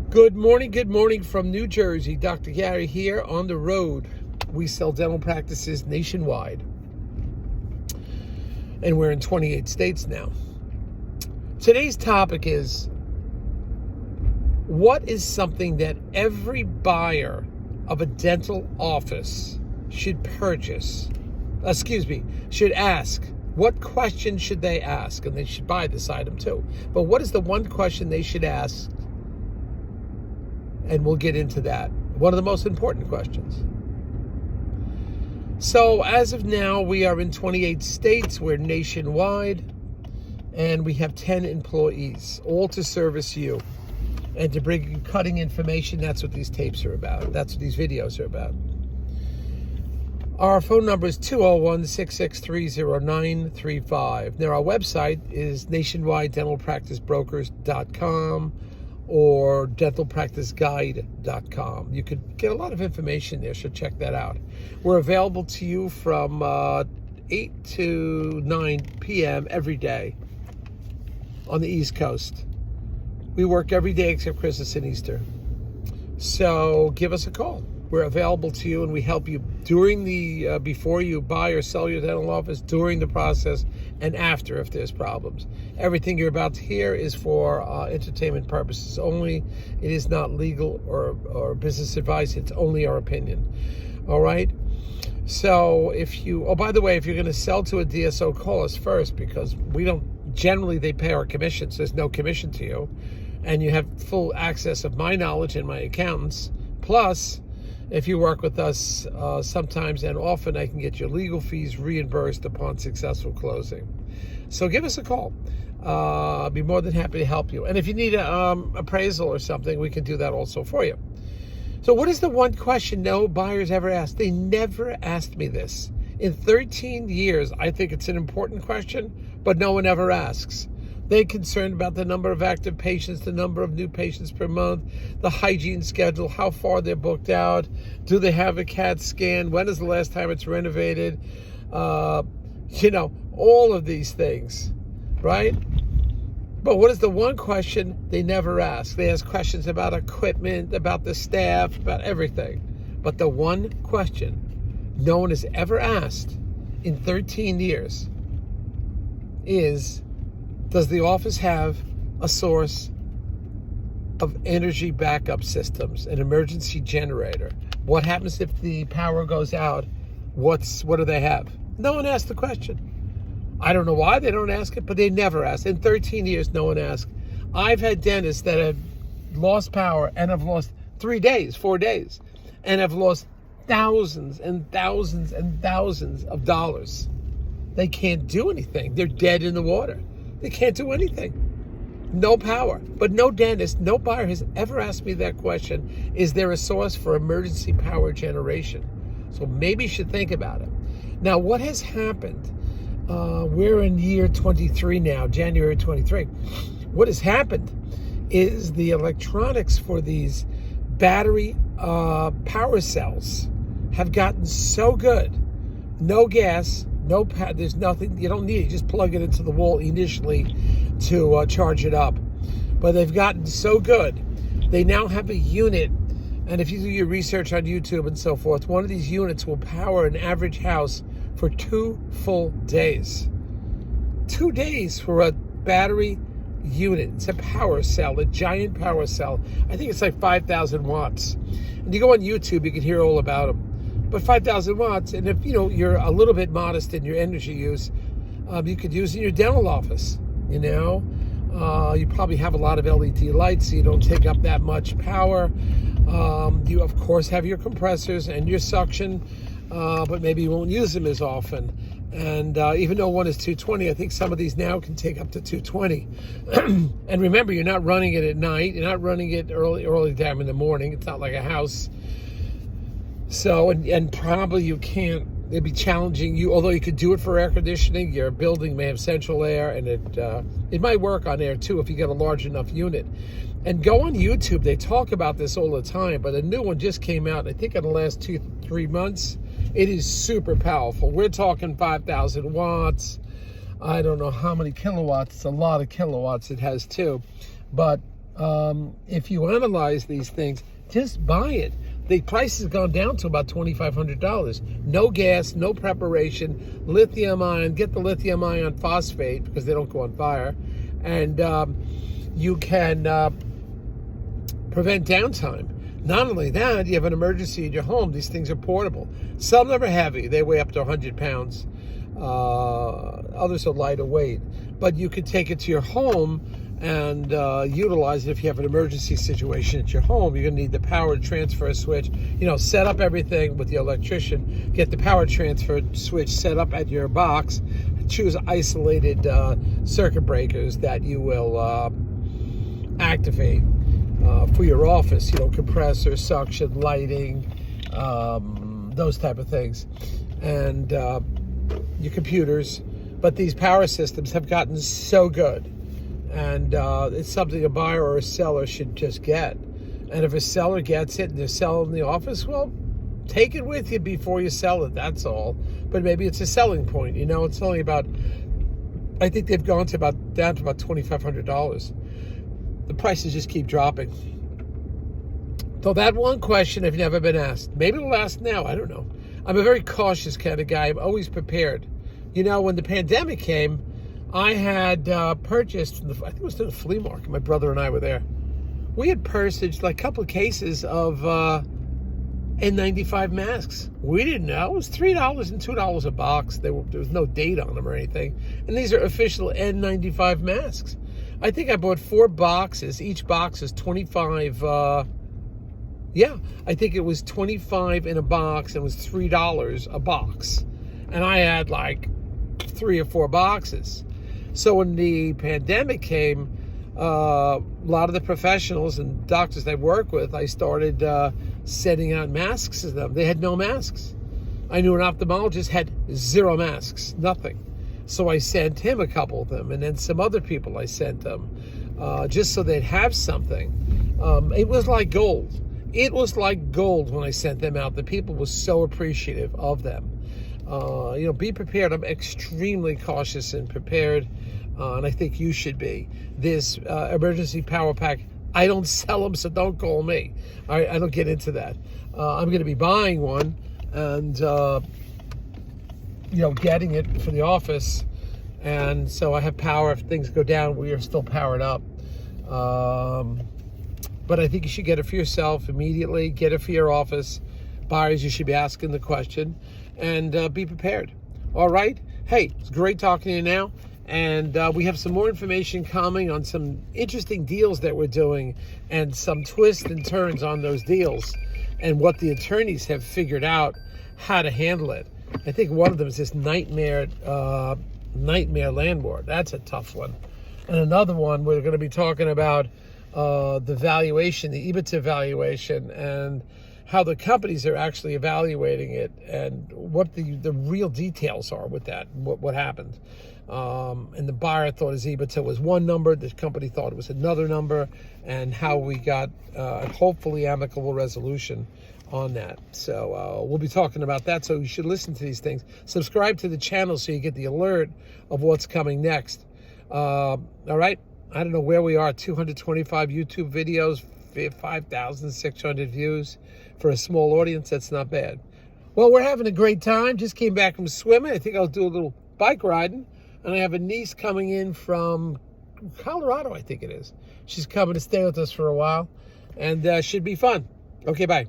Good morning from New Jersey. Dr. Gary here on the road. We sell dental practices nationwide. And we're in 28 states now. Today's topic is, what is something that every buyer of a dental office should should ask? What question should they ask? And they should buy this item too. But what is the one question they should ask? And we'll get into that. One of the most important questions. So as of now, we are in 28 states. We're nationwide. And we have 10 employees, all to service you. And to bring you cutting information. That's what these tapes are about. That's what these videos are about. Our phone number is 201-663-0935. Now, our website is nationwidedentalpracticebrokers.com or dentalpracticeguide.com. You could get a lot of information there, so check that out. We're available to you from 8 to 9 p.m. every day on the East Coast. We work every day except Christmas and Easter. So give us a call. We're available to you, and we help you during the before you buy or sell your dental office, during the process, and after if there's problems. Everything you're about to hear is for entertainment purposes only. It is not legal or business advice. It's only our opinion. All right? So by the way, if you're going to sell to a DSO, call us first, because generally they pay our commissions. There's no commission to you. And you have full access of my knowledge and my accountants. Plus, if you work with us, sometimes and often I can get your legal fees reimbursed upon successful closing. So give us a call. I'll be more than happy to help you. And if you need an appraisal or something, we can do that also for you. So what is the one question no buyers ever asked? They never asked me this. In 13 years, I think it's an important question, but no one ever asks. They're concerned about the number of active patients, the number of new patients per month, the hygiene schedule, how far they're booked out, do they have a CAT scan, when is the last time it's renovated, all of these things, right? But what is the one question they never ask? They ask questions about equipment, about the staff, about everything. But the one question no one has ever asked in 13 years is, does the office have a source of energy backup systems, an emergency generator? What happens if the power goes out? What do they have? No one asked the question. I don't know why they don't ask it, but they never ask. In 13 years, no one asked. I've had dentists that have lost power and have lost 4 days, and have lost thousands and thousands and thousands of dollars. They can't do anything. They're dead in the water. They can't do anything. No power. But no dentist, no buyer has ever asked me that question. Is there a source for emergency power generation? So maybe you should think about it. Now, what has happened? We're in year 23 now, January 23. What has happened is the electronics for these battery power cells have gotten so good. No gas, no power, there's nothing, you don't need it. You just plug it into the wall initially to charge it up. But they've gotten so good. They now have a unit, and if you do your research on YouTube and so forth, one of these units will power an average house for 2 full days. 2 days for a battery unit. It's a power cell, a giant power cell. I think it's like 5,000 watts. And you go on YouTube, you can hear all about them. But 5,000 watts, and if you're a little bit modest in your energy use, you could use it in your dental office. You probably have a lot of LED lights, so you don't take up that much power. You of course have your compressors and your suction, but maybe you won't use them as often. And even though one is 220, I think some of these now can take up to 220. And remember, you're not running it at night. You're not running it early time in the morning. It's not like a house. So, and probably you can't, it'd be challenging you, although you could do it for air conditioning. Your building may have central air, and it might work on air too if you get a large enough unit. And go on YouTube, they talk about this all the time, but a new one just came out, I think in the last 2-3 months. It is super powerful. We're talking 5,000 watts. I don't know how many kilowatts. It's a lot of kilowatts it has too. But If you analyze these things, just buy it. The price has gone down to about $2,500. No gas, no preparation, lithium ion. Get the lithium ion phosphate because they don't go on fire. And you can prevent downtime. Not only that, you have an emergency in your home. These things are portable. Some of them are heavy. They weigh up to 100 pounds. Others are lighter weight. But you could take it to your home and utilize it if you have an emergency situation at your home. You're going to need the power transfer switch. Set up everything with the electrician. Get the power transfer switch set up at your box. Choose isolated circuit breakers that you will activate for your office. Compressor, suction, lighting, those type of things. And your computers. But these power systems have gotten so good. And it's something a buyer or a seller should just get. And if a seller gets it and they're selling in the office, well, take it with you before you sell it, that's all. But maybe it's a selling point. It's only about, I think they've gone to down to about $2,500. The prices just keep dropping. So that one question I've never been asked. Maybe it'll ask now, I don't know. I'm a very cautious kind of guy. I'm always prepared. When the pandemic came, I had purchased, I think it was through the flea market. My brother and I were there. We had purchased like a couple of cases of N95 masks. We didn't know. It was $3 and $2 a box. There was no date on them or anything. And these are official N95 masks. I think I bought 4 boxes. Each box is 25. I think it was 25 in a box and it was $3 a box. And I had like 3 or 4 boxes. So when the pandemic came, a lot of the professionals and doctors I work with, I started sending out masks to them. They had no masks. I knew an ophthalmologist had 0 masks, nothing. So I sent him a couple of them, and then some other people I sent them, just so they'd have something. It was like gold. It was like gold when I sent them out. The people were so appreciative of them. Be prepared. I'm extremely cautious and prepared, and I think you should be. This emergency power pack, I don't sell them, so don't call me. All right, I don't get into that. I'm going to be buying one and, getting it for the office. And so I have power. If things go down, we are still powered up. But I think you should get it for yourself immediately. Get it for your office. Buyers, you should be asking the question and be prepared. All right? Hey, it's great talking to you now. And we have some more information coming on some interesting deals that we're doing and some twists and turns on those deals and what the attorneys have figured out how to handle it. I think one of them is this nightmare landlord. That's a tough one. And another one, we're going to be talking about the valuation, the EBITDA valuation, and how the companies are actually evaluating it and what the real details are with that, what happened. And the buyer thought his EBITDA was one number, the company thought it was another number, and how we got hopefully amicable resolution on that. So we'll be talking about that, so you should listen to these things. Subscribe to the channel so you get the alert of what's coming next. All right, I don't know where we are, 225 YouTube videos, 5,600 views. For a small audience, that's not bad. Well, we're having a great time. Just came back from swimming. I think I'll do a little bike riding. And I have a niece coming in from Colorado, I think it is. She's coming to stay with us for a while. And should be fun. Okay, bye.